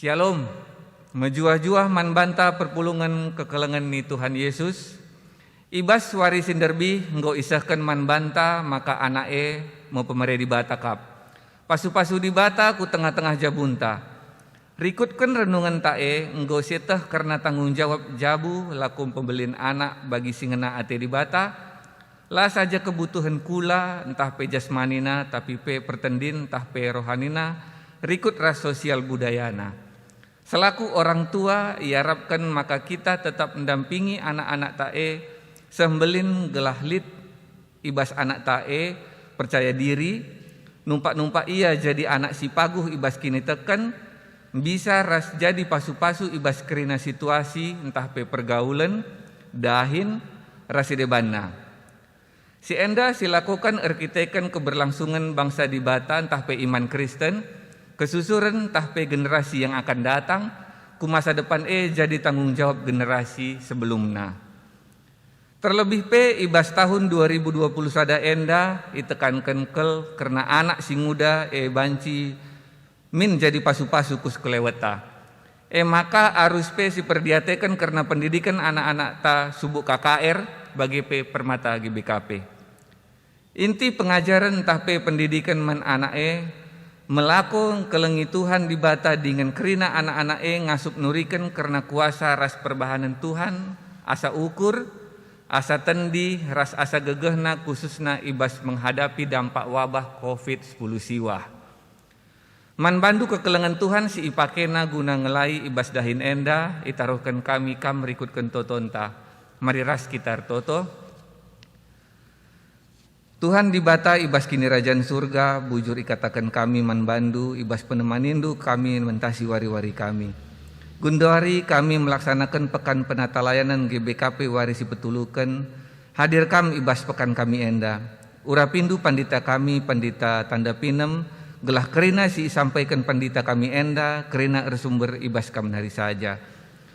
Shalom, mejuah-juah man banta perpulungan kekelengan ni Tuhan Yesus. Ibas wari sinderbi nggo isahkan man banta maka anake mau pemere di bata kap. Pasu-pasu di bata ku tengah-tengah jabunta. Rikutkan renungan tae nggo seteh karena tanggung jawab jabu lakum pembelin anak bagi singena ate di bata. Lah saja kebutuhan kula entah pe jasmanina tapi pe pertendin entah pe rohanina rikut ras sosial budayana. Selaku orang tua, iarapkan maka kita tetap mendampingi anak-anak tae sembelin gelah lit ibas anak tae percaya diri, numpak-numpak ia jadi anak si paguh ibas kini teken, bisa ras jadi pasu-pasu ibas kerina situasi entah pe pergaulan, dahin, rasidebanna. Si enda silakukan arkitekan keberlangsungan bangsa di bata entah pe iman Kristen, kesusuran entah pe generasi yang akan datang, ku masa depan jadi tanggung jawab generasi sebelumnya. Terlebih pe ibas tahun 2020 sada enda itekankan kel karena anak si muda banci min jadi pasu-pasu kus keleweta. Maka arus pe si perdiatekan karena pendidikan anak-anak ta subuk KKR bagi pe permata GBKP. Inti pengajaran entah pe pendidikan man anak melakon kelengi Tuhan di bata dengan kerina anak-anak ngasup nurikan karena kuasa ras perbahanan Tuhan, asa ukur, asa tendi, ras asa gegehna khususna ibas menghadapi dampak wabah COVID-10 siwah. Man bandu kekelengan Tuhan si ipakena guna ngelai ibas dahin enda, itaruhkan kami kam rikutkan totonta. Mari ras kitar toto. Tuhan di bata ibas kini rajaan surga, bujur ikatakan kami man bandu, ibas penemanindu kami mentasi wari-wari kami. Gundawari kami melaksanakan pekan penata layanan GBKP warisi petulukan, hadir kami ibas pekan kami enda. Urapindu pandita kami, pandita tanda pinem, gelah kerina si sampaikan pandita kami enda, kerina ersumber ibas kami hari saja.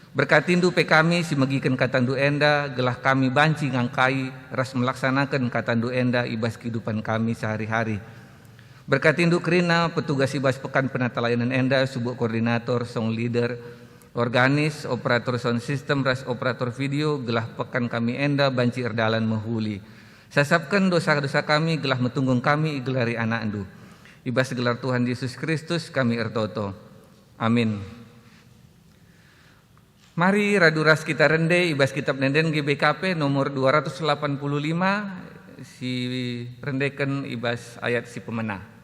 Berkatindu pe kami si megikan katandu enda, gelah kami banci ngangkai ras melaksanakan katandu enda ibas kehidupan kami sehari-hari. Berkatindu kerina petugas ibas pekan penata layanan enda, subuk koordinator, song leader, organis, operator sound system, ras operator video, gelah pekan kami enda banci erdalan menghuli. Sasapkan dosa-dosa kami, gelah metunggung kami gelari anak andu. Ibas gelar Tuhan Yesus Kristus kami ertoto. Amin. Mari raduras kita rende ibas kitab nenden GBKP nomor 285 si rendekan ibas ayat si pemenah.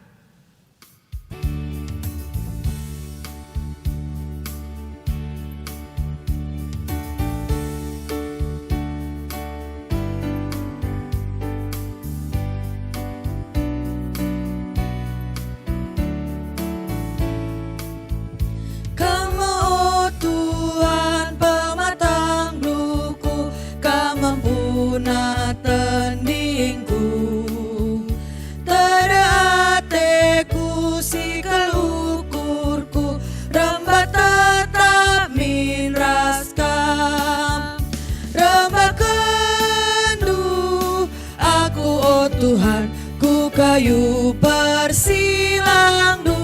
Tuhan, ku kayu persilang du,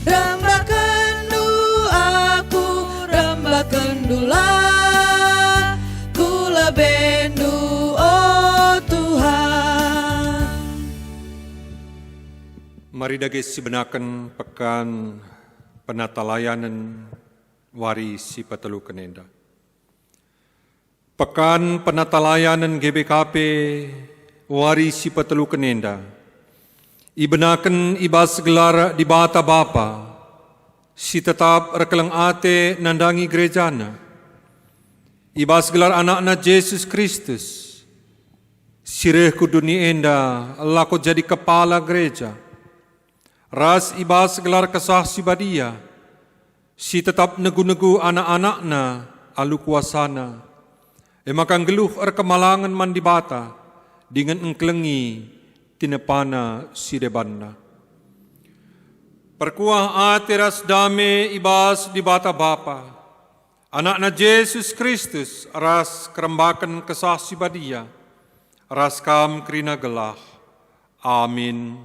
rembakan du aku, rembakan dulah, ku lebendu oh Tuhan. Mari dage sibenaken pekan penata layanan wari si petelu kenenda. Pekan penata layanan GBKP wari si petelu kenenda, ibenaken ibas gelar di bata bapa, si tetap rekeleng ate nandangi gerejana, ibas gelar anak-anak Yesus Kristus, sireh ku dunia enda laku jadi kepala gereja, ras ibas gelar kesah sibadia, si tetap negu-negu anak-anakna alu kuasana, emakang geluh kemalangan mandi bata, dengan engklengi tinepana sidebanna. Perkuah ateras dame ibas di bata bapa, anak-anak Yesus Kristus ras kerembakan kesah sibadia, ras kam kerina gelah. Amin.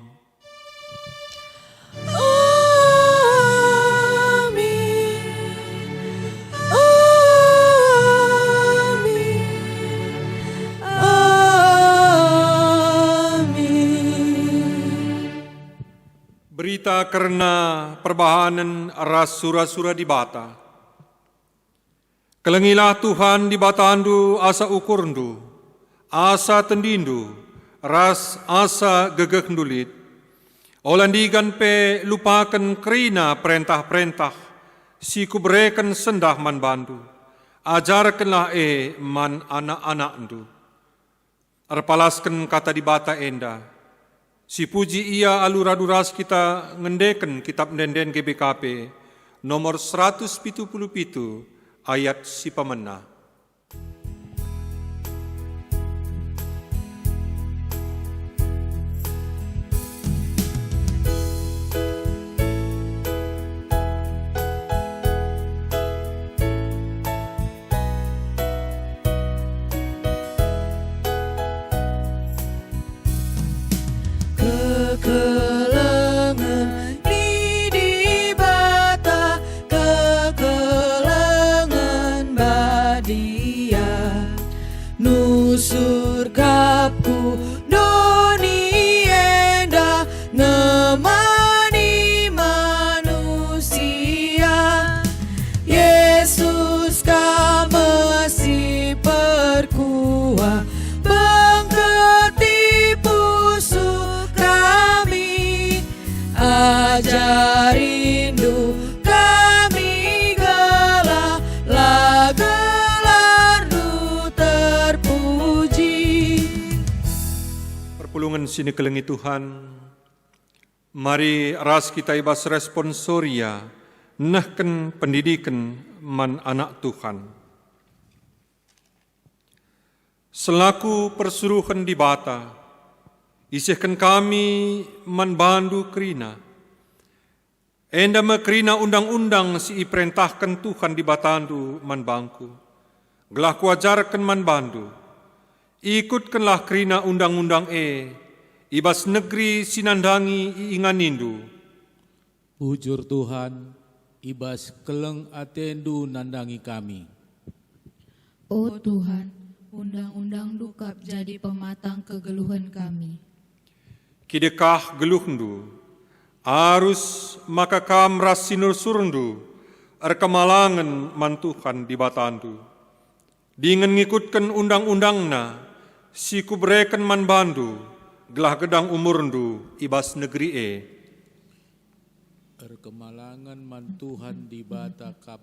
kita karena perbahanan ras sura-sura di bata. Kelengilah Tuhan di batandu asa ukurndu, asa tendindu, ras asa gegek ndulit. Olandigan pe lupakan kerina perintah-perintah, si kubreken sendah man bandu. Ajarkanlah man anak-anak ndu. Arpalaskan kata di bata enda. Si puji ia aluraduras kita ngendeken kitab denden GBKP nomor 177 ayat si pemena. Kekelengan di bata, kekelengan badia, nusur kapku doni enda ngemani manusia. Yesus kamesi perkuah ajarindu kami gelar gelardu terpuji. Perpulungan sini kelengi Tuhan, mari ras kita ibas responsoria, nahken pendidikan man anak Tuhan. Selaku persuruhan di bata, isihkan kami man bandu kerina. Enda mekerina undang-undang si iperintahkan Tuhan di batandu man bangku. Gelah kuajarkan man bandu. Ikutkanlah kerina undang-undang ibas negeri sinandangi iinganindu. Bujur Tuhan, ibas keleng atendu nandangi kami. Oh Tuhan, undang-undang dukap jadi pematang kegeluhan kami. Kidekah geluhndu, arus maka kam ras sinur surndu, kemalangan mantuhan di batandu. Dengan ngikutkan undang-undangna, si kubreken man bandu, gelah gedang umurndu, ibas negeri Kemalangan mantuhan di bata kap,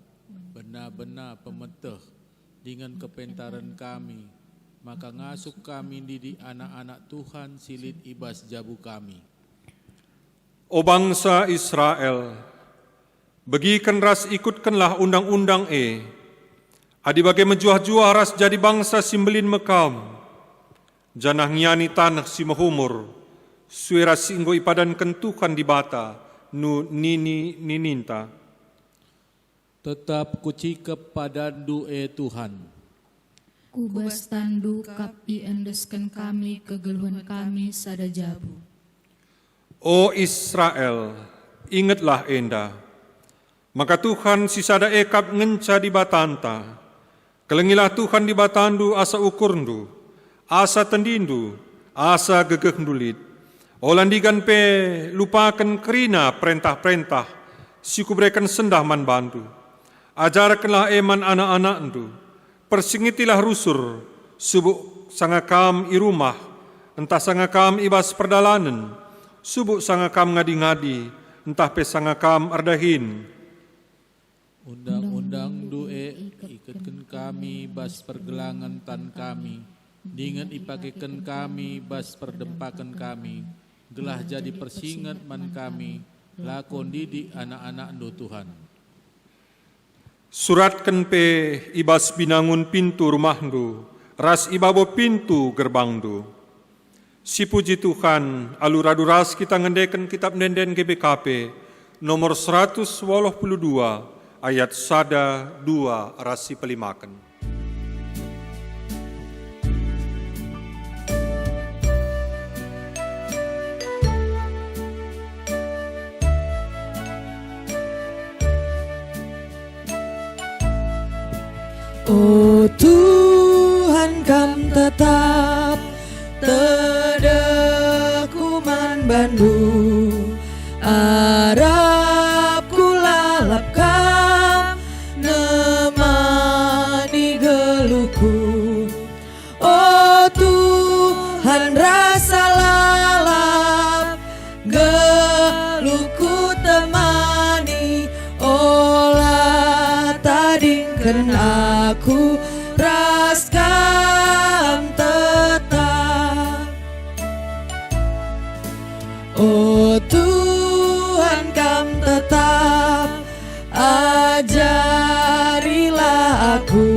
benar-benar pemeteh, dengan kepentaran kami, maka ngasuk kami di anak-anak Tuhan silit ibas jabu kami. O bangsa Israel, begikan ras ikutkanlah undang-undang adi bagai menjuah-juah ras jadi bangsa simbelin mekam, janah ngiani tanah si mahumur, suira singgo ipadan kentukan di bata, nu nini nininta. Tetap kucikep padandu Tuhan. Kubas tandu kap iendeskan kami kegeluhan kami sada jabu. O Israel, ingatlah enda, maka Tuhan si sada ekap ngenca di batanta, kelengilah Tuhan di batandu asa ukurndu, asa tendindu, asa gegeh ndulit, olandigan pe lupakan kerina perintah-perintah, si kubreken sendah man bandu, ajarkanlah eman anak-anak ndu, persingitilah rusur, subuk sangakam i rumah, entah sangakam ibas perdalanan, subuk sangakam ngadi-ngadi, entah pe sangakam ardahin. Undang-undang ikatkan kami bas pergelangan tan kami, dengan ipakekan kami bas perdempakan kami, gelah jadi persingat man kami, lakon didik anak-anak do Tuhan. Suratkan pe ibas binangun pintu rumahdu, ras ibabo pintu gerbangdu. Si puji Tuhan, aluraduras kita ngendeken kitab denden GBKP, nomor 182, ayat sada 2 rasi pelimakan. Oh Tuhan kam tetap tedeku man bandu Kan aku raskan tetap. Oh Tuhan, Kam tetap ajarilah aku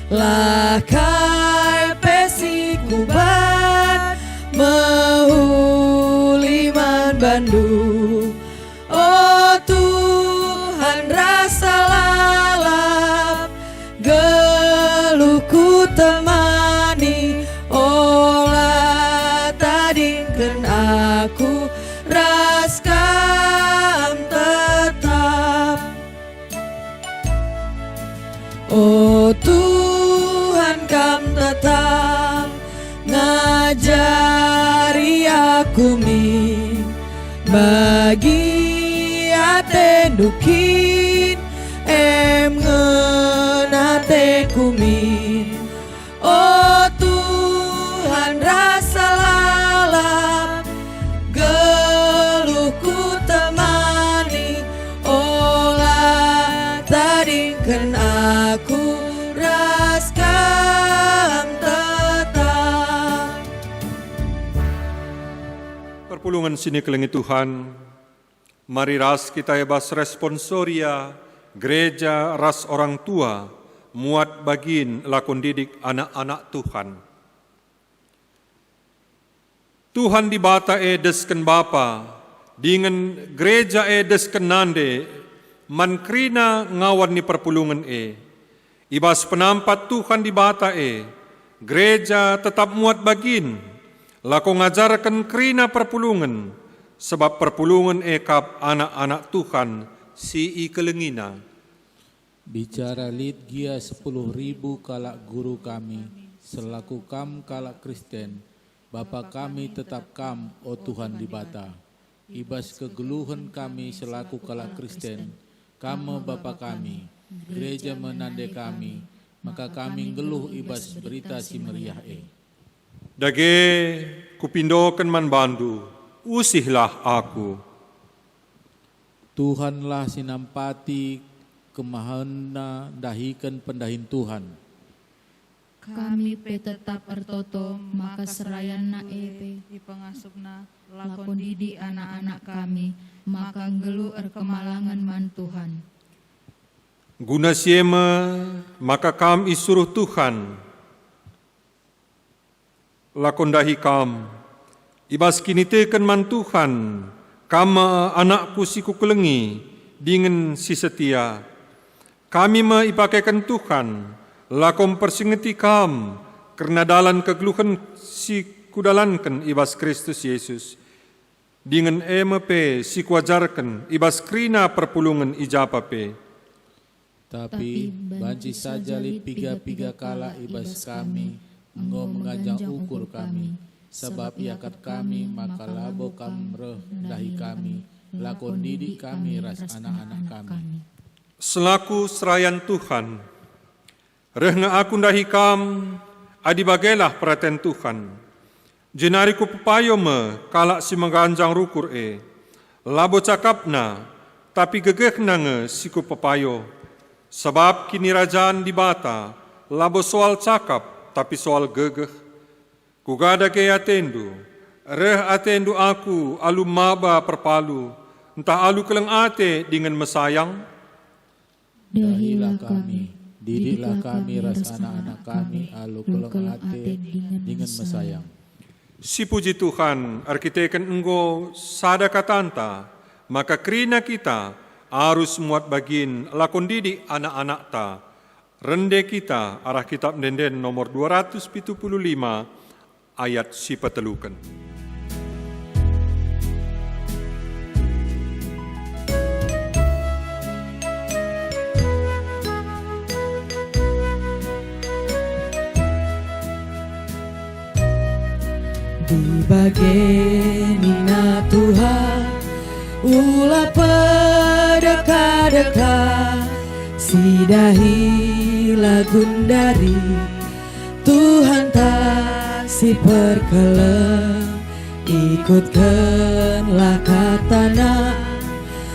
lakai pesiku ban mehuliman bandu. Oh Tuhan, rasa lalap geluhku temani. Olah tadingkan aku raskan tetap. Oh Tuhan, Kam tetap ngajari aku min bagi atendukin em ngenate kumin. Oh Tuhan, rasa lalap geluhku temani. Olah tadingkan aku raskan tetap. Perpulungan sini kelengi Tuhan, mari ras kita ebas responsoria gereja ras orang tua muat bagin lakon didik anak-anak Tuhan. Tuhan di bata desken Bapa, dengan gereja desken nande, mankrina ngawan ni perpulungan ibas penampat Tuhan di bata gereja tetap muat bagin, lako ngajarkan krina perpulungan, sebab perpulungan kap anak-anak Tuhan si kelengina. Bicara lid gia 10.000 kalak guru kami, selaku kam kalak Kristen, Bapa kami tetap kam, oh Tuhan di bata. Ibas kegeluhan kami selaku kalak Kristen, kamu Bapa kami, gereja menande kami, maka kami geluh ibas berita si meriah Dage kupindokan man bandu, usihlah aku. Tuhanlah sinampati kemahana dahikan pendahin Tuhan. Kami pe tetap ertoto maka serayan na epe di pengasupna lakon didi anak-anak kami maka ngelu kemalangan man Tuhan. Guna siema maka kam isuruh Tuhan lakondahi kam ibas kini teken man Tuhan kama anakku si kukelengi dengan si setia kami maipakaikan Tuhan lakom persingeti kam karena dalan kegeluhan si kudalankan ibas Kristus Yesus dengan MP si kuajarkan ibas krina perpulungan ijapape. Tapi banci saja lid piga-piga kala ibas kami, engkau mengajang ukur kami, sebab iakat kami maka labo kam reh dahi kami, lakon didik kami ras anak-anak kami. Selaku serayan Tuhan, rehna aku dahi kam, adi bagailah perhatian Tuhan. Jenariku pepayo me, kalak si mengganjang rukur labo cakapna, tapi gegeh nange siku pepayo. Sebab kini rajaan di bata, labo soal cakap, tapi soal gegeh. Kugada ke atendu, reh atendu aku alu maba perpalu, entah alu keleng ate dengan mesayang. Dahilah kami, didiklah kami ras anak-anak kami, alu keleng ate dengan mesayang. Si puji Tuhan, arkiteken enggo sada katanta, maka krina kita harus muat bagin lakon didik anak-anak ta. Rende kita arah kitab Denden nomor 275 ayat si petelukan. Di bagenina Tuhan ulah pedeka-deka sidahi lagun dari Tuhan tak si perkelem ikutkanlah katana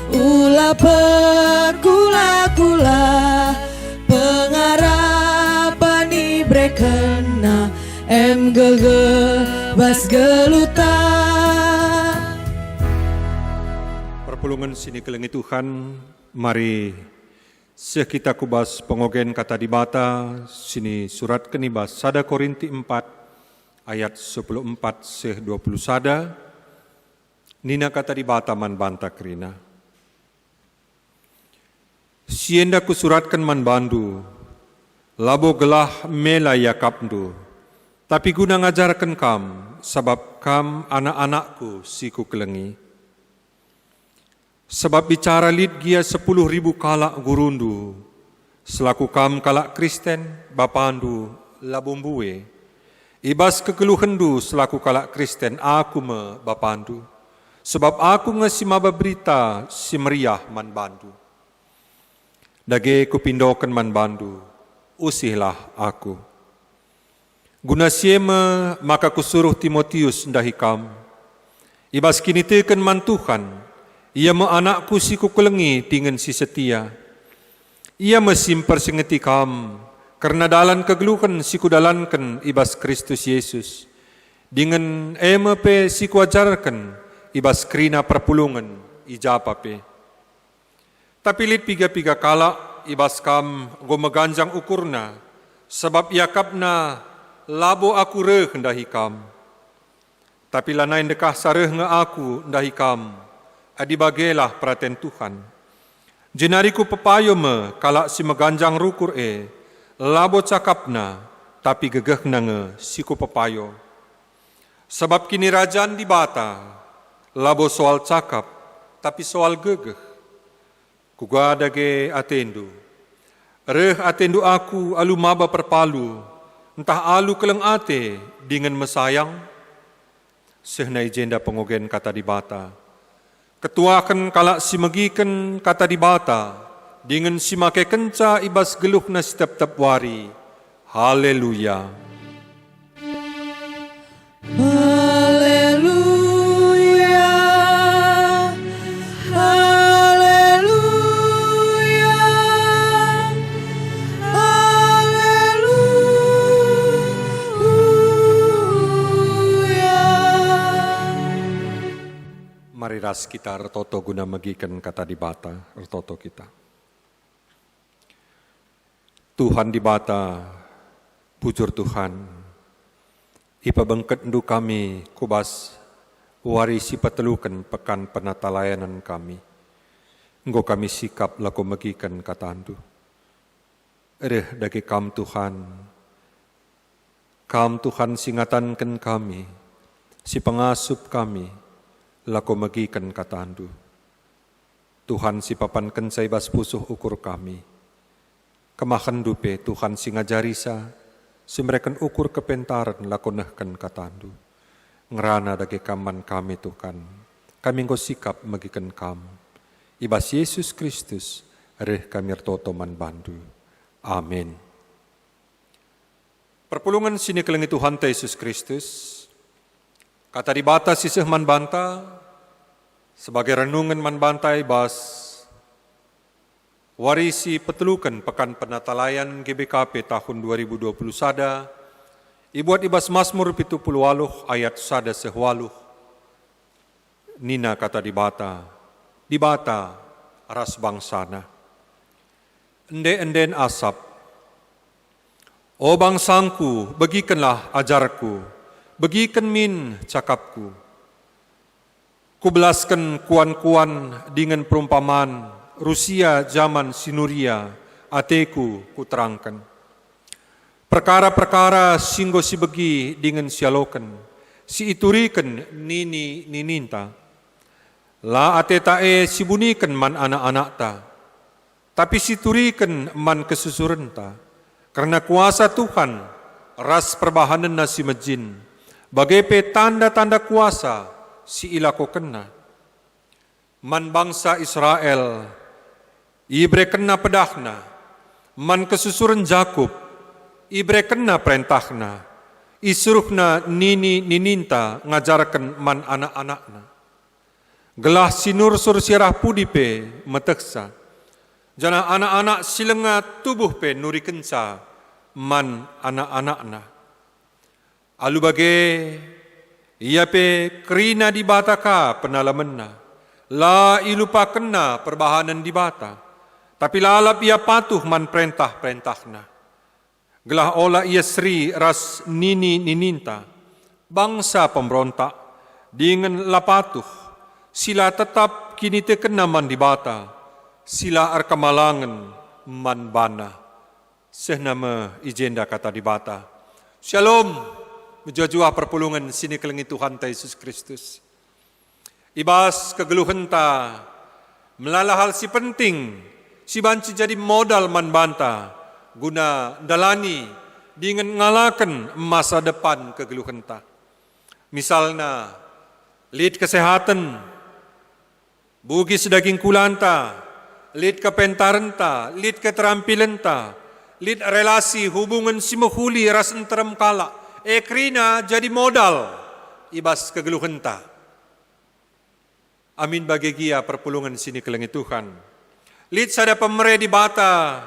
ulah perkula-kula ibas geluta. Perpulungan sini kelengi Tuhan, mari kita kubas pengogen kata dibata, sini surat kenibas sada Korinti 4 ayat 14 20 sada, nina kata dibata man banta kerina. Sienda kusuratkan man bandu, labo gelah mela yakapndu, tapi guna ngajarkan kam, sebab kam anak-anakku siku kelengi. Sebab bicara lid gia 10.000 kalak gurundu, selaku kam kalak Kristen, bapandu labumbue, ibas kekeluhendu selaku kalak Kristen, aku me bapandu, sebab aku ngesimaba berita si meriah man bandu. Dage kupindokan man bandu, usihlah aku. Guna siema maka kusuruh Timotius ndahi kam, ibas kini teken man Tuhan, ia me anakku si kukelengi dengan si setia. Ia mesimper sengeti kam, karena dalan kegeluhan si kudalankan ibas Kristus Yesus. Dengan pe si kuajarkan ibas krina perpulungan ijapape. Tapi lid piga-piga kala ibas kam go meganjang ukurna, sebab yakapna labo aku reh ndahi kam. Tapi lanain dekah sareh nge aku ndahi kam, adibagelah praten Tuhan. Jenariku pepayo me kalak si meganjang rukur labo cakapna, tapi gegeh nge siku pepayo. Sebab kini rajaan di bata, labo soal cakap, tapi soal gegeh. Kugada ge atendu, reh atendu aku alu maba perpalu, entah alu keleng ate dengan mesayang. Sehnai jenda pengogen kata di bata, ketuakan kalak si megiken kata dibata, dengan si make kenca ibas geluhna setiap wari. Haleluya. Haleluya. Haleluya. Haleluya. Mari ras kita retoto guna megiken kata dibata, retoto kita. Tuhan dibata, pujur Tuhan, ipa bengket ndu kami kubas warisi petelukan pekan penata layanan kami. Engkau kami sikap laku megiken kata andu. Ereh dagi kam Tuhan singatankan kami, si pengasup kami, laku megiken kata andu. Tuhan si papan kensai bas pusuh ukur kami. Kemahan dupe Tuhan si ngajarisa, si mereka ukur kepentaran laku nehken kata andu. Ngerana dagi kaman kami Tuhan, kami engkau sikap megiken kam. Ibas Yesus Kristus, reh kami rtoto man bandu. Amin. Perpulungan sini kelengi Tuhan Yesus Kristus, kata dibata sisih man banta, sebagai renungan man bantai bas warisi petelukan pekan penatalayan GBKP tahun 2020 sada, ibuat ibas Mazmur 78 ayat sada sehwaluh. Nina kata dibata ras bangsana. Ende-enden asap, o bangsangku, begikenlah ajarku, begiken min cakapku. Kubelaskan kuan-kuan dengan perumpamaan Rusia zaman Sinuria, ateku kuterangkan. Perkara-perkara singgo si begi dengan sialokan, si iturikan nini nininta. La atetae si bunikan man anak-anak ta, tapi si turikan man kesusurenta. Karena kuasa Tuhan, ras perbahanan nasi majin, bagai tanda-tanda kuasa si ilako kena. Man bangsa Israel, ibre kena pedahna, man kesusuran Jakub, ibre kena perintahna, isuruhna nini nininta ngajarkan man anak-anakna. Gelah sinur sur sirah pudipe meteksa, jana anak-anak silenga tubuh pe nuri kenca man anak-anakna. Alu bage Ia pe kerina di bata ka penalamanna. La ilupa kena perbahanan di bata. Tapi lalap ia patuh man perintah-perintahna. Gelah ola ia seri ras nini nininta. Bangsa pemberontak dengan lapatuh. Sila tetap kini tekena man di bata. Sila arkamalangan man bana. Sehnama ijenda kata di bata. Shalom. Menjua-jua perpulungan sini kelengi Tuhan ta Yesus Kristus. Ibas kegeluhan ta. Melala hal si penting. Si banci jadi modal man banta. Guna dalani. Dengan ngalakan masa depan kegeluhan ta. Misalnya. Lid kesehatan. Bugis daging kulanta. Lid kepentarenta, lid keterampilan lid relasi hubungan si mahuli ras enteram kala. Ekrina jadi modal ibas kegeluhan ta. Amin bagi gia perpulungan sini kelengi Tuhan. Lid sada pemere di bata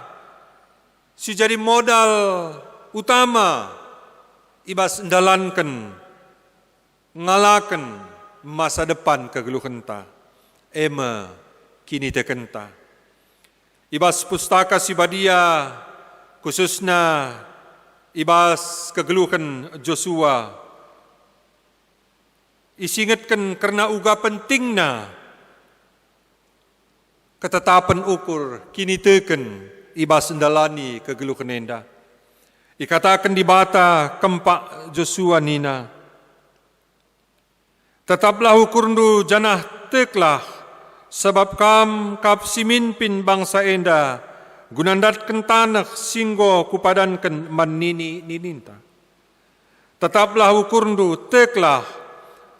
si jadi modal utama ibas endalankan ngalakan masa depan kegeluhan ta. Ema kini tekenta. Ibas pustaka si badia, khususnya ibas kegeluhan Joshua. Isingatkan karena uga pentingna ketetapan ukur kini teken ibas endalani kegeluhan enda. Ikatakan di bata kempak Joshua nina. Tetaplah ukur ndu janah teklah. Sebab kam kap siminpin bangsa enda gunandatkan tanah singgo kupadankan manini nininta. Tetaplah ukurndu teklah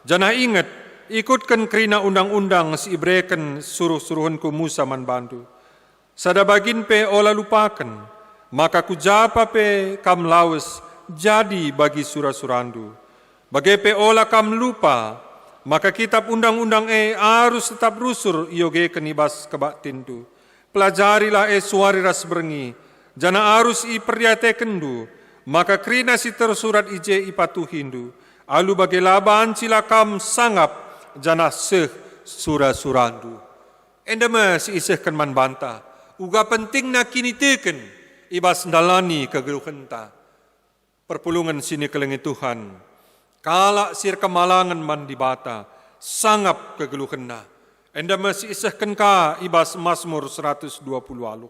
janah ingat ikutkan kerina undang-undang si ibreken suruh-suruhanku Musa man bandu. Sada bagin pe ola lupakan maka kujapa pe kam lawas jadi bagi surah-surandu. Bagai pe ola kam lupa maka kitab undang-undang harus tetap rusur yoge kenibas kebak tindu. Pelajarilah suari ras berengi. Jana harus iperliate kendu. Maka krina si tersurat ije ipatu hindu. Alu bagai laban cilakam sangap jana seh surah-surandu. Endama si isehkan man banta. Uga penting nak kini teken. Ibas ndalani kegeluhan ta. Perpulungan sini kelengi Tuhan. Kala sir kemalangan man di bata, sangap kegeluhan na. Enda masih isahkan ka ibas Mazmur 120 alu.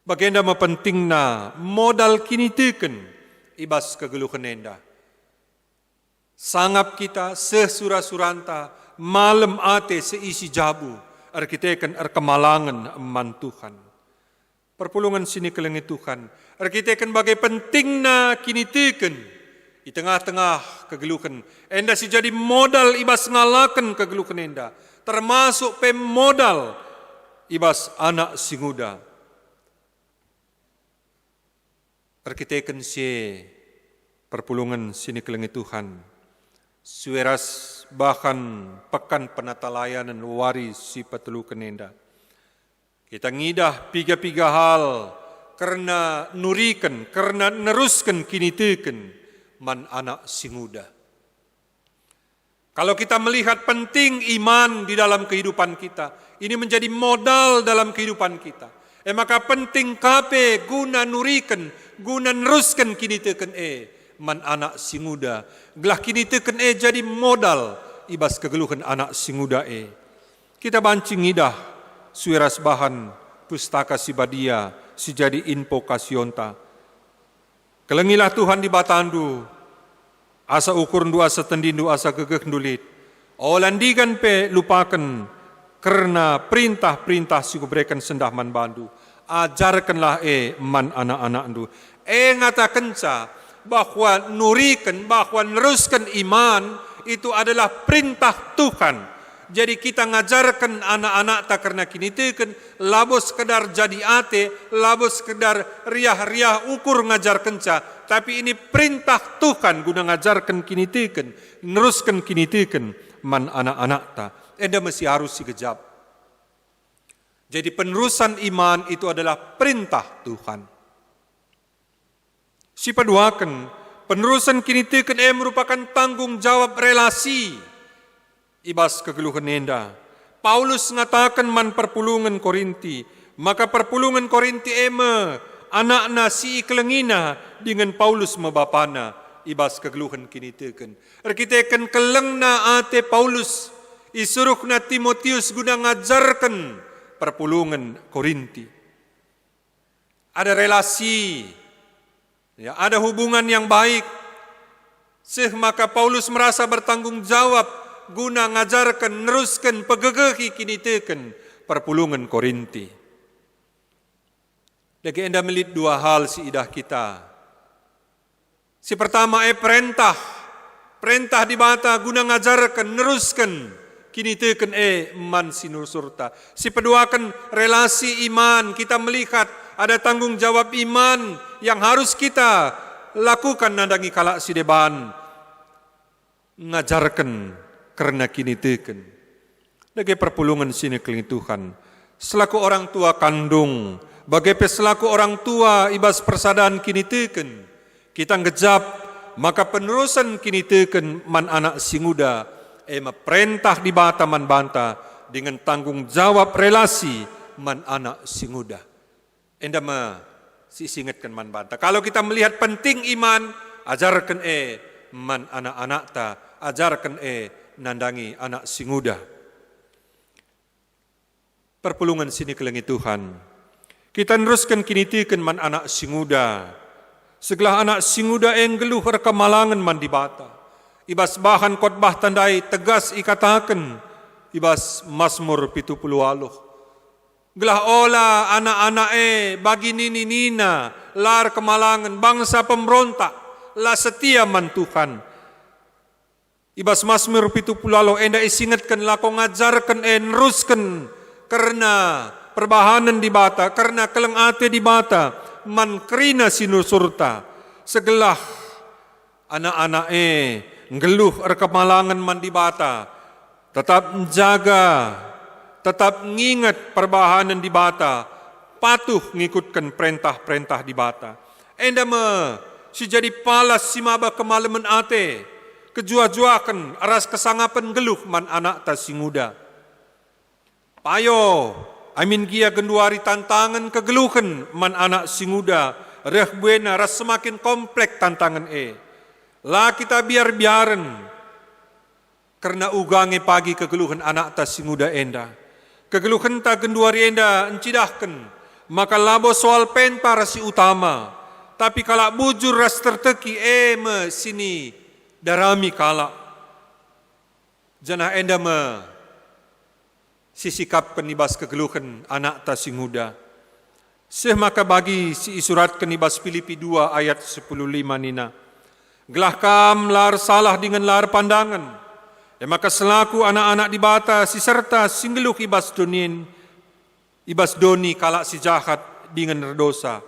Bagenda penting na modal kini teken ibas kegeluhan enda. Sangap kita sesura-suranta malam ate seisi jabu arkitekan kemalangan man Tuhan. Perpulungan sini kelengi Tuhan. Arkitekan bagai penting na kini teken. Di tengah-tengah kegeluhan. Enda si jadi modal ibas ngalakan kegeluhan enda. Termasuk pemodal ibas anak si muda. Arkitekan si perpulungan sini kelengi Tuhan. Sueras bahkan pekan penata layanan wari si petelukan enda. Kita ngidah piga-piga hal karena nurikan, karena neruskan kini teken. Man anak si muda. Kalau kita melihat penting iman di dalam kehidupan kita, ini menjadi modal dalam kehidupan kita. Maka penting kape guna nurikan, guna neruskan kini teken man anak si muda. Gelah kini teken jadi modal ibas kegeluhan anak si muda Kita bancing idah suiras bahan pustaka si badia si jadi info kasionta. Kelengilah Tuhan di batandu, asa ukur ndu asa tendindu asa gegeh ndulit. Olandigan pe lupakan, karena perintah-perintah si kuberikan sendah man bandu. Ajarkanlah man anak-anak ndu. Ngata kenca, bahwa nurikan, bahwa neruskan iman, itu adalah perintah Tuhan. Jadi kita ngajarkan anak-anak tak karena kini teken, labo sekedar jadi ate, labo sekedar riah-riah ukur ngajar kenca. Tapi ini perintah Tuhan guna ngajarkan kini teken, neruskan kini teken, man anak-anak ta. Enda mesti harus sikejap. Jadi penerusan iman itu adalah perintah Tuhan. Si paduakan Penerusan kini teken merupakan tanggung jawab relasi. Ibas kegeluhan enda. Paulus ngatakan man perpulungan Korinti. Maka perpulungan Korinti anak-na si kelengina dengan Paulus mabapana. Ibas kegeluhan kini teken. Erkitekan kelengna ate Paulus. Isuruhna Timotius guna ngajarkan perpulungan Korinti. Ada relasi. Ya, ada hubungan yang baik. Maka Paulus merasa bertanggung jawab guna ngajarkan, neruskan, pegegehi kini teken perpulungan Korinti. Lagi anda melihat dua hal si idah kita. Si pertama perintah. Perintah dibata guna ngajarkan, neruskan kini teken man sinusurta. Si peduakan relasi iman, kita melihat ada tanggung jawab iman yang harus kita lakukan nandangi kalak si deban. Ngajarkan karena kini teken. Lagi perpulungan sini keling Tuhan. Selaku orang tua kandung, bagai selaku orang tua ibas persadaan kini teken. Kita ngejap, maka penerusan kini teken man anak si muda. Perintah dibata man banta dengan tanggung jawab relasi man anak si muda. Enda singatkan man banta. Kalau kita melihat penting iman, ajarkan man anak-anak ta, ajarkan nandangi anak si muda. Perpulungan sini kelengi Tuhan. Kita neruskan kini tiken man anak si muda. Segala anak si muda geluh rekamalangan man dibata. Ibas bahan khotbah tandai tegas ikatakan. Ibas Mazmur 70. Gelah ola anak-anak bagi nini-nina, lar kemalangan, bangsa pemberontak, la setia man Tuhan. Ibas Mazmur 70 enda isingatkan lako ngajarkan neruskan karena perbahanan dibata, karena keleng ate dibata, man kerina sinusurta. Segelah anak-anak ngeluh rekamalangan man dibata, tetap menjaga, tetap ngingat perbahanan dibata, patuh ngikutkan perintah-perintah dibata. Enda si jadi palas si maba kemalaman ate, kejua-juakan aras kesangapan geluh man anak ta si muda. Payo, amin gia genduari tantangan kegeluhan man anak si muda, reh buena ras semakin komplek tantangan La kita biar-biaren, karena ugange pagi kegeluhan anak ta si muda enda. Kegeluhan ta genduari enda encidahkan, maka labo soal penta rasi utama. Tapi kalak bujur ras terteki sini darami kalak. Janah enda sisikap penibas kegeluhan anak ta si muda. Maka bagi si isurat kenibas Filipi 2 ayat 15 nina. Gelah kam lar salah dengan lar pandangan. Maka selaku anak-anak dibata si serta singgeluh ibas doni kalak si jahat dengan redosa.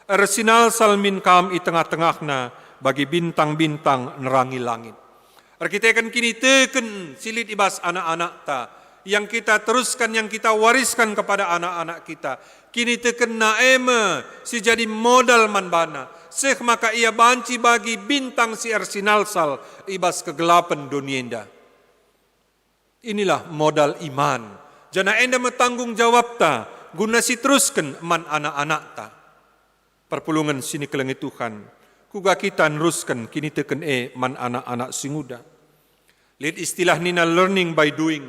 Ersinal salmin kam i tengah-tengahna bagi bintang-bintang nerangi langit. Kita kan kini teken silit ibas anak-anak ta. Yang kita teruskan, yang kita wariskan kepada anak-anak kita. Kini teken naeme si jadi modal manbana. Maka ia banci bagi bintang si ersinalsal ibas kegelapan dunienda. Inilah modal iman. Jana enda metanggung jawab ta, guna si teruskan man anak-anak ta. Perpulungan sini kelengi Tuhan. Kuga kita neruskan kini teken man anak-anak si muda. Lihat istilah nina learning by doing.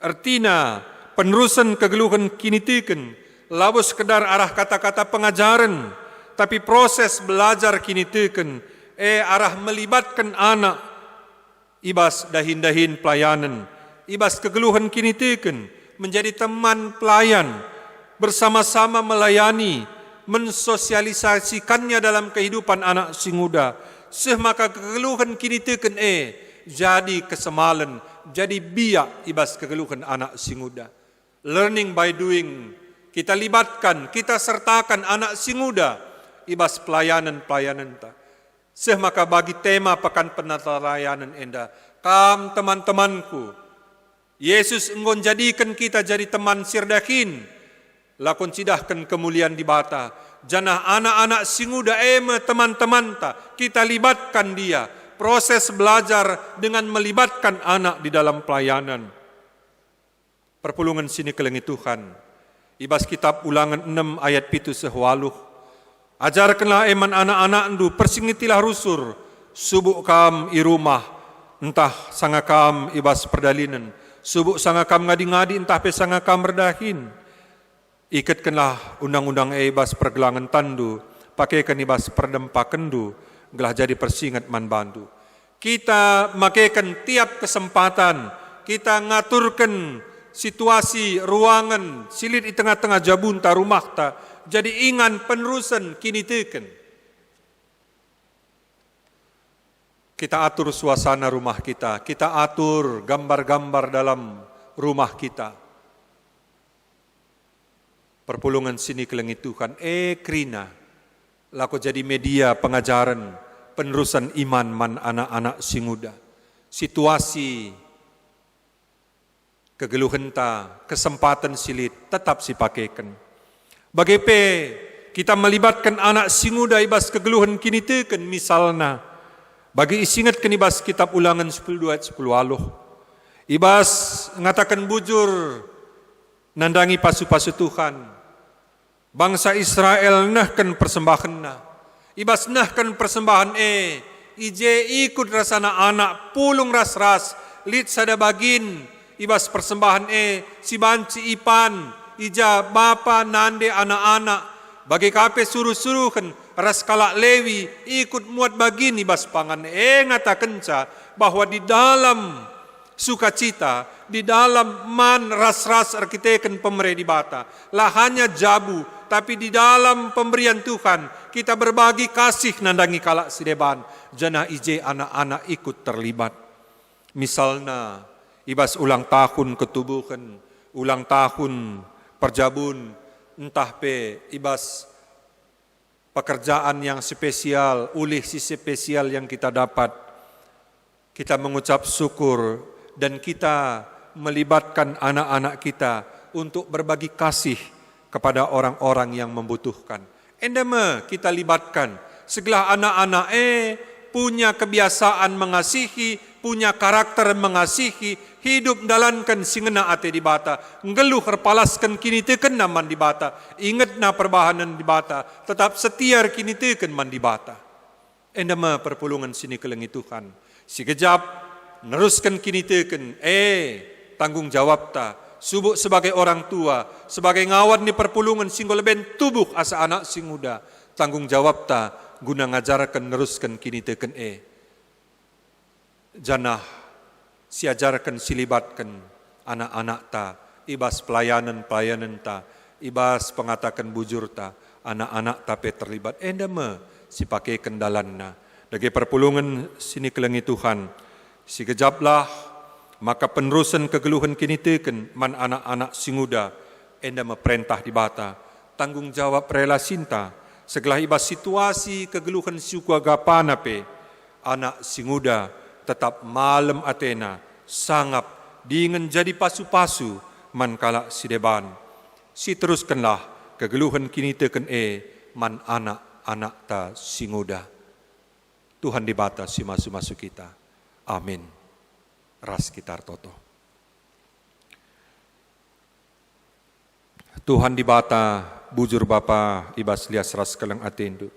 Artina penerusan kegeluhan kini teken. Lalu sekedar arah kata-kata pengajaran. Tapi proses belajar kini teken, arah melibatkan anak, ibas dahin-dahin pelayanan, ibas kegeluhan kini teken, menjadi teman pelayan, bersama-sama melayani, mensosialisasikannya dalam kehidupan anak si muda. Maka kegeluhan kini teken, jadi kesemalan, jadi biak ibas kegeluhan anak si muda. Learning by doing, kita libatkan, kita sertakan anak si muda, ibas pelayanan-pelayanan ta. Maka bagi tema pekan penatalayanan enda, kam teman-temanku, Yesus enggon jadikan kita jadi teman sirdakin, lakon cidahkan kemuliaan di bata, Janah anak-anak singuda eme teman-teman ta, kita libatkan dia. Proses belajar dengan melibatkan anak di dalam pelayanan. Perpulungan sini kelengi Tuhan. Ibas kitab Ulangan 6 ayat 7 sehwaluh. Ajarkanlah eman anak-anak ndu persingitilah rusur. Subuk kam i rumah. Entah sanga kam ibas perdalinan. Subuk sanga kam ngadi-ngadi entah pe sanga kam redahin. Ikatkanlah undang-undang ibas pergelangan tandu, pakaikan ibas perdempakendu, gelah jadi persingat man bandu. Kita makaikan tiap kesempatan, kita ngaturkan situasi ruangan silit di tengah-tengah jabunta rumah ta, jadi ingan penerusan kini teken. Kita atur suasana rumah kita atur gambar-gambar dalam rumah kita. Perpulungan sini kelengi Tuhan, krina, laku jadi media pengajaran, penerusan iman man anak-anak singuda. Situasi, kegeluhan ta, kesempatan silit, tetap sipakaikan. Bagaimana kita melibatkan anak singuda ibas kegeluhan kini teken, misalnya, bagi isingat kan ibas kitab Ulangan 10 ayat 10 aluh. Ibas ngatakan bujur, nandangi pasu-pasu Tuhan. Bangsa Israel nahkan persembahan na. Ibas nahkan persembahan ije ikut rasana anak pulung ras-ras. Lit sada bagin. Ibas persembahan si banci ipan. Ija bapa nande anak-anak. Bagi kape suruh-suruhkan. Ras kalak lewi ikut muat bagin ibas pangan. Ngatakan ca bahwa di dalam sukacita, di dalam man ras-ras arkiteken pemerintah di bata. Lahannya jabu. Tapi di dalam pemberian Tuhan, kita berbagi kasih nandangi kalak sideban. Jana ije anak-anak ikut terlibat. Misalnya, ibas ulang tahun ketubuhan, ulang tahun perjabun, entah pe ibas pekerjaan yang spesial, ulih si spesial yang kita dapat. Kita mengucap syukur dan kita melibatkan anak-anak kita untuk berbagi kasih kepada orang-orang yang membutuhkan. Endema kita libatkan. Segala anak-anak punya kebiasaan mengasihi, punya karakter mengasihi, hidup dalankan singena ate di bata, ngeluh herpalaskan kini teken naman di bata, ingat na perbahanan di bata, tetap setia kini teken man di bata. Endema perpulungan sini kelengi Tuhan. Si kejap neruskan kini teken, tanggung jawab ta. Subuk sebagai orang tua, sebagai ngawan di perpulungan singgol ben tubuh asa anak sing muda. Tanggung jawab ta guna ngajarkan neruskan kini teken janah siajarkan silibatkan anak-anak ta, ibas pelayanan ta, ibas pengatakan bujur ta, anak-anak tape terlibat. Endema si pakai kendalanna. Dagi perpulungan sini kelengi Tuhan, si kejaplah maka penerusan kegeluhan kini teken man anak-anak singuda enda meperintah di bata tanggung jawab rela cinta segala ibas situasi kegeluhan suku agapana pe anak singuda tetap malam atena sangap dengan jadi pasu-pasu man kala sideban si teruskanlah kegeluhan kini teken man anak-anak ta singuda. Tuhan di bata si masuk-masuk kita. Amin. Ras kitar toto. Tuhan di bata bujur Bapa ibas lias ras kelang atendu.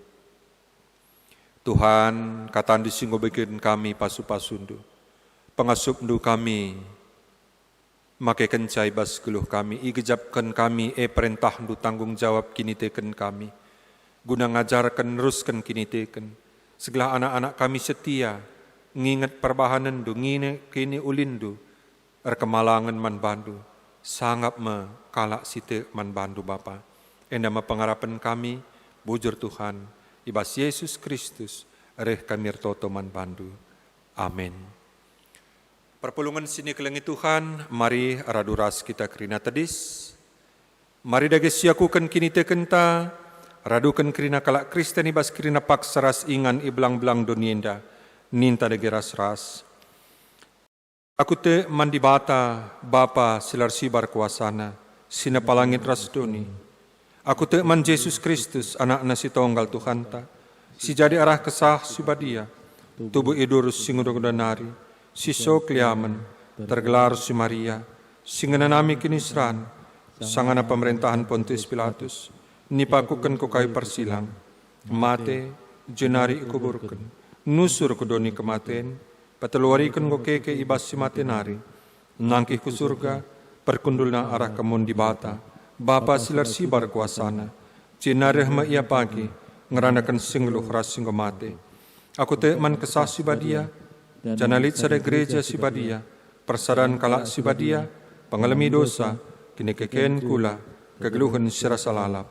Tuhan katan disinggo bikin kami pasu-pasundu. Pengasupndu kami make kencai bas geluh kami igejapkan kami perintah ndu tanggung jawab kini teken kami. Guna ngajarkan neruskan kini teken. Segala anak-anak kami setia ngingat perbahanan du, ngingat kini ulindu, kemalangan man bandu, sangap me kalak site man bandu Bapa. Endama pengharapan kami, bujur Tuhan, ibas Yesus Kristus, reh kami toto man bandu. Amin. Perpulungan sini kelengi Tuhan, mari raduras kita kerina tedis. Mari dage siakukan kini tekenta, radukan kerina kalak Kristen ibas kerina paksaras ingan iblang-belang donienda. Ninta dege ras-ras. Aku te mandi bata Bapa silar sibar kuasana, sina palangit ras doni. Aku teman Yesus Kristus, anak si tonggal Tuhan ta, si jadi arah kesah si badia, tubuh idurus si ngudodanari, si so kliaman, tergelar si Maria, si ngenanami kinisran, sangana pemerintahan Pontius Pilatus, nipakukan ku kayu persilang, mate, jenari ikuburkan, nusur ku doni kematen, pateluarikan ku keke ibas si matenari, nangkih ku surga, perkundulna arah kemun di bata, Bapa silar sibar kuasana, jenari hama ia pagi, ngeranakan singluh ras singgo mate. Aku teman kesah si badia, janalit sada gereja si badia, persadan kalak si badia, pengalami dosa, kini keken kula, kegeluhan sirasa lalap.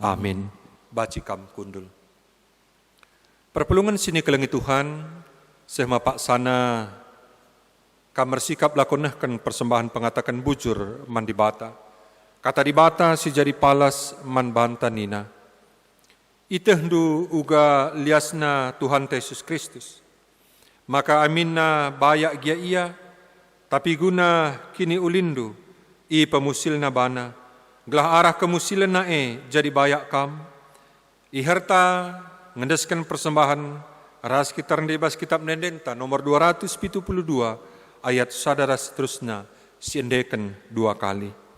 Amin. Bacikam kundul. Perpelungan sini kelengi Tuhan, sehma pak sana, kamar sikap lakonahkan persembahan pengatakan bujur mandi bata. Kata di bata si jadi palas man banta nina. Itehdu uga liasna Tuhan Yesus Kristus. Maka aminna bayak gia ia, tapi guna kini ulindu, i pemusilna bana, gelah arah kemusilan nae jadi bayak kam, i herta ngendeskan persembahan ras kitar debas kitab nendenta nomor 272 ayat sadara seterusnya siendeken 2 kali.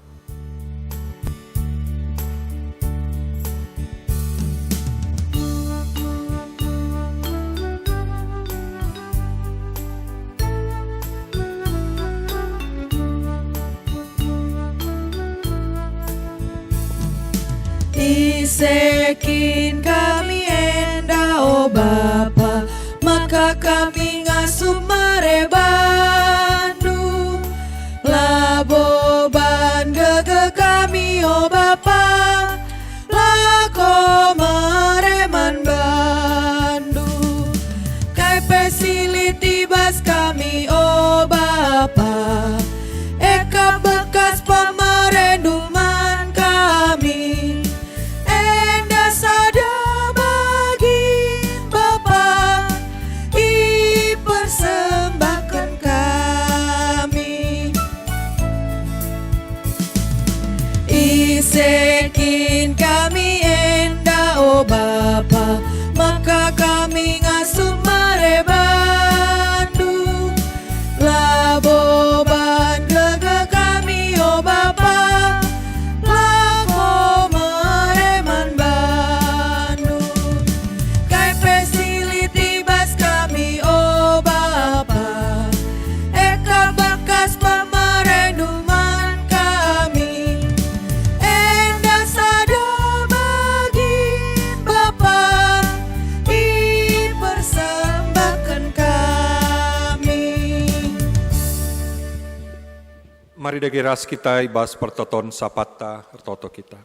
Isekin kami enda o Bapa, maka kami ngasup marebandu. Laboban gege kami o Bapa, lako mareman bandu. Kai pesiliti bas kami o Bapa, eka bekas pemarenduman kami. Sada bagi Bapa, dipersembahkan kami. Isekin kami enda o Bapa, maka kami ngasup marebandu. Laboban gege kami o Bapa, Mari dagi ras kita ibas pertoton sapata ertoto kita.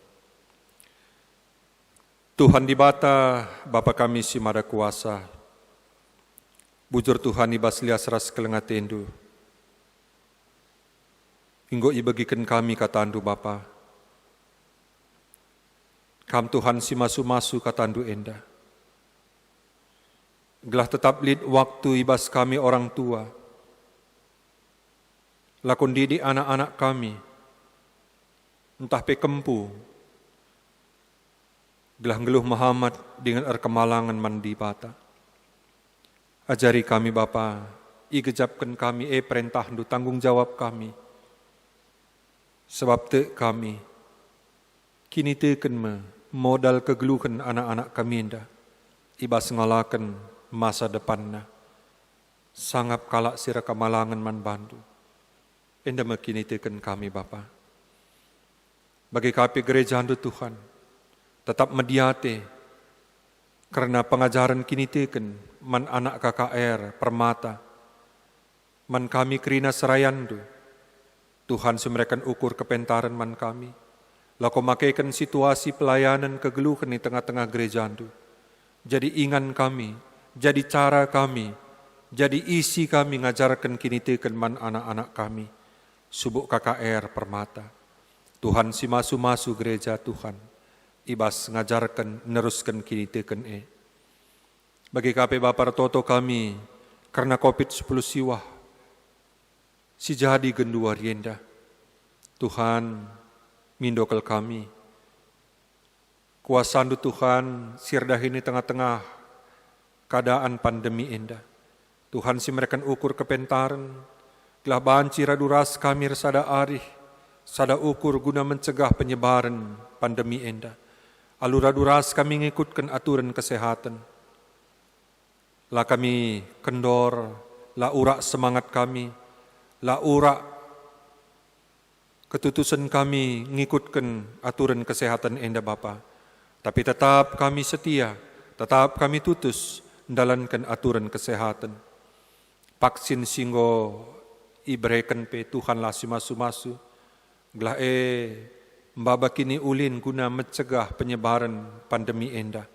Tuhan di bata, Bapa kami si mada kuasa. Bujur Tuhan ibas lias ras kelengatendu. Hinggo ibagikan kami katandu Bapa. Kam Tuhan si masu-masu katandu enda. Gelah tetap lid waktu ibas kami orang tua. Lakon didik anak-anak kami, entah pe kempu, gelah ngeluh Muhammad dengan kemalangan mandi bata. Ajari kami Bapa, igejapkan kami perintah du tanggung jawab kami. Sebab te kami, kini teken modal kegeluhan anak-anak kami indah, ibas ngalakan masa depanna, sangap kalak sira kemalangan man bandu. Enda makini teken kami Bapa. Bagi kami gereja handu Tuhan, tetap mediate, karena pengajaran kini teken, man anak KKR, permata, man kami kerina serayandu, Tuhan semerakan ukur kepentaran man kami, lako makaikan situasi pelayanan kegeluhan di tengah-tengah gereja handu, jadi ingan kami, jadi cara kami, jadi isi kami ngajarkan kini teken man anak-anak kami, subuk KKR permata. Tuhan si masu-masu gereja Tuhan. Ibas ngajarkan, neruskan kini teken Bagi KP Bapak Toto kami, karena COVID-10 siwah, si jadi gendua rienda. Tuhan, mindokal kami. Kuasandu Tuhan, sirdahini tengah-tengah keadaan pandemi enda. Tuhan si mereka ukur kepentaran, gelah banci raduras kami sada arih, sada ukur guna mencegah penyebaran pandemi enda. Aluraduras kami ngikutkan aturan kesehatan. La kami kendor, la urak semangat kami, la urak ketutusan kami ngikutkan aturan kesehatan enda Bapa. Tapi tetap kami setia, tetap kami tutus menjalankan aturan kesehatan. Vaksin singgo ibrekan pe Tuhan lah si masu-masu. Gelah mbaba kini ulin guna mencegah penyebaran pandemi enda.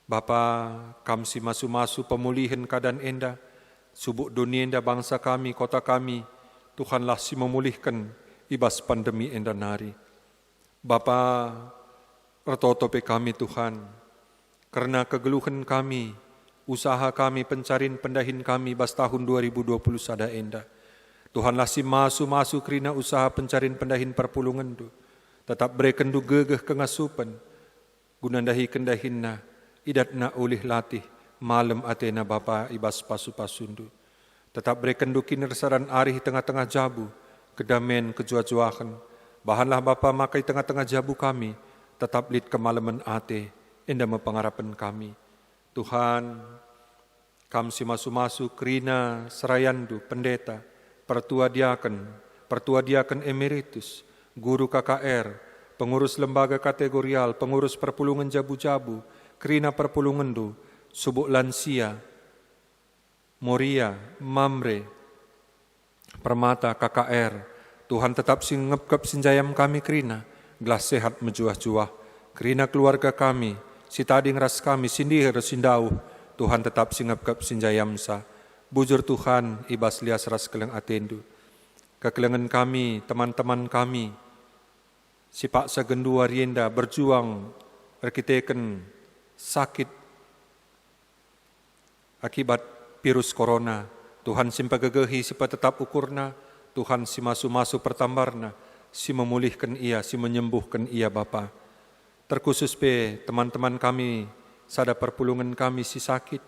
Bapa, kami si masu-masu pemulihan keadaan enda, subuk dunia enda bangsa kami, kota kami, Tuhanlah si memulihkan ibas pandemi enda nari. Bapa, retoto pe kami Tuhan, karena kegeluhan kami, usaha kami, pencarian pendahin kami bas tahun 2020 sada enda. Tuhanlah si masu-masu kerina usaha pencarian pendahin perpulungan tu. Tetap berikan du gegeh kengasupan, gunandahi kendahinna, idatna ulih latih, malam atena Bapa ibas pasu-pasundu. Tetap berikan du kinersaran arih tengah-tengah jabu, kedamen kejua-juahan. Bahanlah Bapa makai tengah-tengah jabu kami, tetap lid kemalaman ate, enda mepengarapan kami. Tuhan, kami si masu-masu kerina serayandu pendeta, pertua diaken emeritus, guru KKR, pengurus lembaga kategorial, pengurus perpulungan jabu-jabu, kerina perpulungan du, subuk lansia, Moria, Mamre, Permata, KKR, Tuhan tetap singepkep sinjayam kami kerina, gelas sehat menjuah-juah, kerina keluarga kami, si tading ras kami, sindihir sindauh, Tuhan tetap singepkep sinjayam sa, bujur Tuhan, ibas lias ras keleng atendu. Kekelengan kami, teman-teman kami, si Pak Sagendu Warienda berjuang, rekiteken sakit akibat virus corona. Tuhan simpagegehi sipa tetap ukurna, Tuhan si masu-masu pertambarna, si memulihkan ia, si menyembuhkan ia Bapa. Terkhusus pe teman-teman kami, sada perpulungan kami si sakit,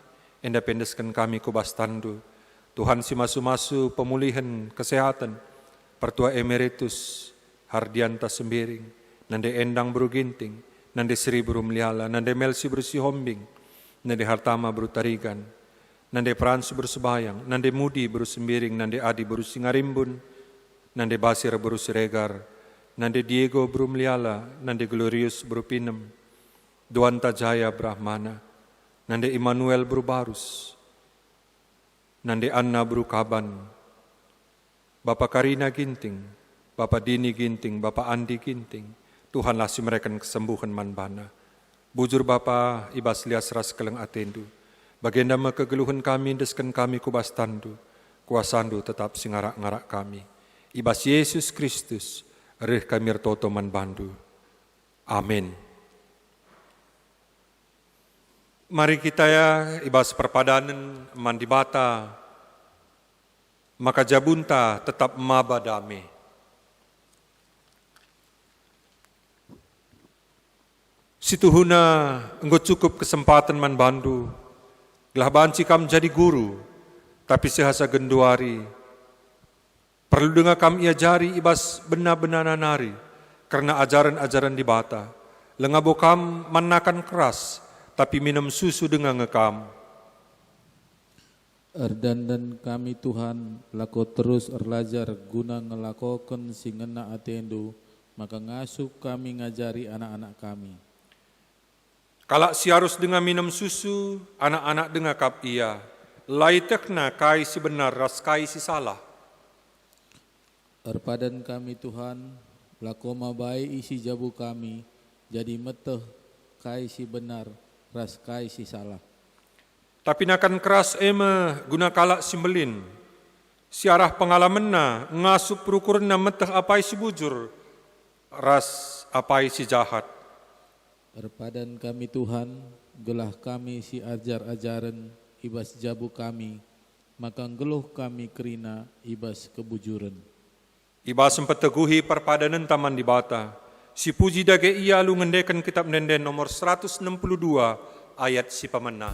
enda pendeskan kami kubas tandu. Tuhan si masu-masu pemulihan kesehatan, Pertua Emeritus Hardianta Sembiring, nande Endang Bru Ginting, nande Sri Bru Meliala, nande Melsi Bru Sihombing, nande Hartama Bru Tarigan, nande Frans Bru Sebayang, nande Mudi Bru Sembiring, nande Adi Bru Singarimbun, nande Basir Bru Siregar, nande Diego Bru Meliala, nande Glorious Bru Pinem, Duanta Jaya Brahmana, nande Immanuel Bru Barus, nande Anna Bru Kaban, Bapak Karina Ginting, Bapak Dini Ginting, Bapak Andi Ginting, Tuhanlah si mereka kesembuhan manbana. Bujur Bapa ibas lias ras keleng atendu, bagenda kegeluhan kami deskan kami kubas tandu, kuasandu tetap singarak-ngarak kami. Ibas Yesus Kristus, reh kami retoto manbandu. Amin. Mari kita ya ibas perpadanan mandibata, maka jabunta tetap mabadame. Situhuna enggo cukup kesempatan man bandu, gelah banci kam jadi guru, tapi sehasa genduari, perlu dengar kam ia jari ibas benar-benar nari, karena ajaran-ajaran di bata, lengabo kam manakan keras, tapi minum susu dengan ngekam. Erdandan kami Tuhan, lako terus erlajar guna ngelakokan singena atendu, maka ngasuh kami ngajari anak-anak kami. Kalak si harus dengan minum susu, anak-anak dengan kap ia, laitekna kai si benar, ras kai si salah. Erpadan kami Tuhan, lako mabai isi jabu kami, jadi meteh kai si benar, ras kai si salah. Tapi nakan keras ema guna kalak simbelin. Siarah pengalamanna ngasup rukurna meteh apai si bujur, ras apai si jahat. Erpadan kami Tuhan, gelah kami si ajar-ajaran ibas jabu kami, maka geluh kami kerina ibas kebujuran. Ibas sempat teguhi perpadanan taman di bata, si puji dage ia lu ngendekan kitab nenden nomor 162 ayat si pamana.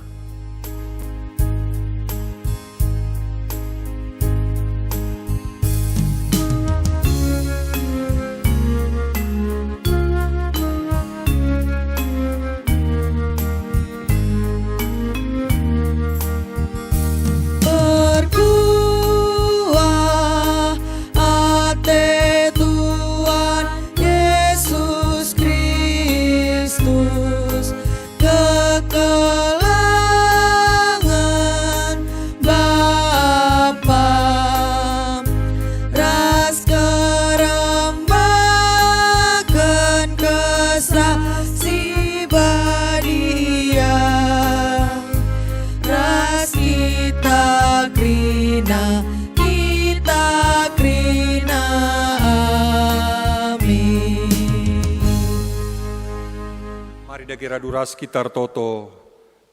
Radura sekitar toto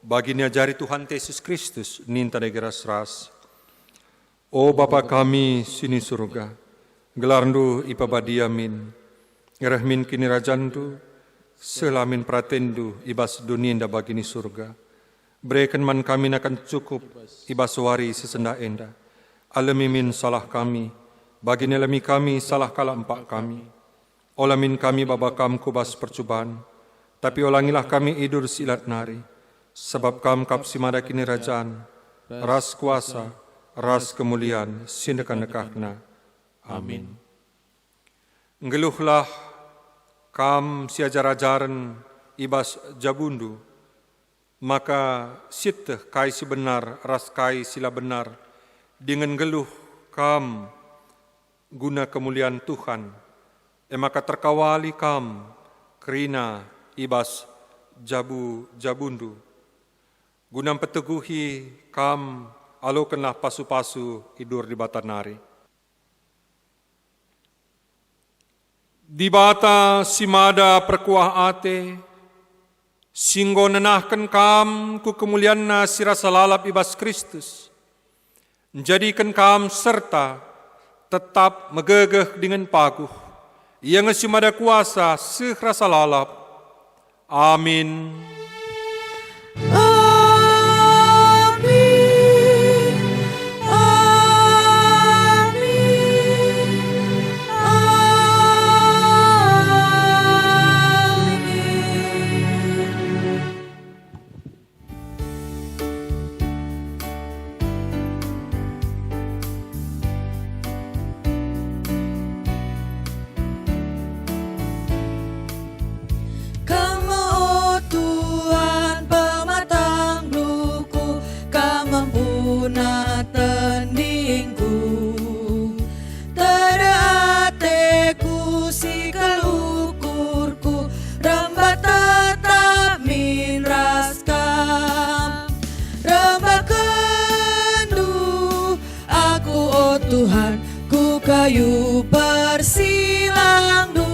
baginya jari Tuhan Yesus Kristus ninta negara seras. O Bapa kami sini surga, gelarndu ipabadiamin, ngerahmin kini rajandu, selamin pratendu ibas dunia inda bagini surga. Berikan man kami akan cukup ibas wari sesenda enda. Alamimin salah kami, bagini alami kami salah kala empak kami. Olamin kami babakam kubas percubaan, tapi ulangilah kami idur silat nari, sebab kam kap simada kini rajaan, ras kuasa, ras kemuliaan, sindekan nekakna. Amin. Ngeluhlah kam siajar-ajaran ibas jabundu, maka siteh kai si benar, ras kai sila benar, dengan geluh kam guna kemuliaan Tuhan, maka terkawali kam kerina ibas jabundu. Gunam peteguhi kam alokenlah pasu-pasu idur di batanari. Di bata simada perkuah ate, singgo nenahkan kam ku kemulianna sirasa lalap ibas Kristus. Jadikan kam serta tetap megegeh dengan paguh, yang simada kuasa serasa lalap. Amin. Amin. Amin. Amin. Tuhan, ku kayu bersilang du,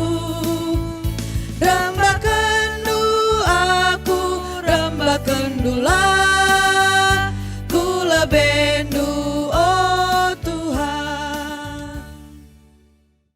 rembakan du aku, rembakan du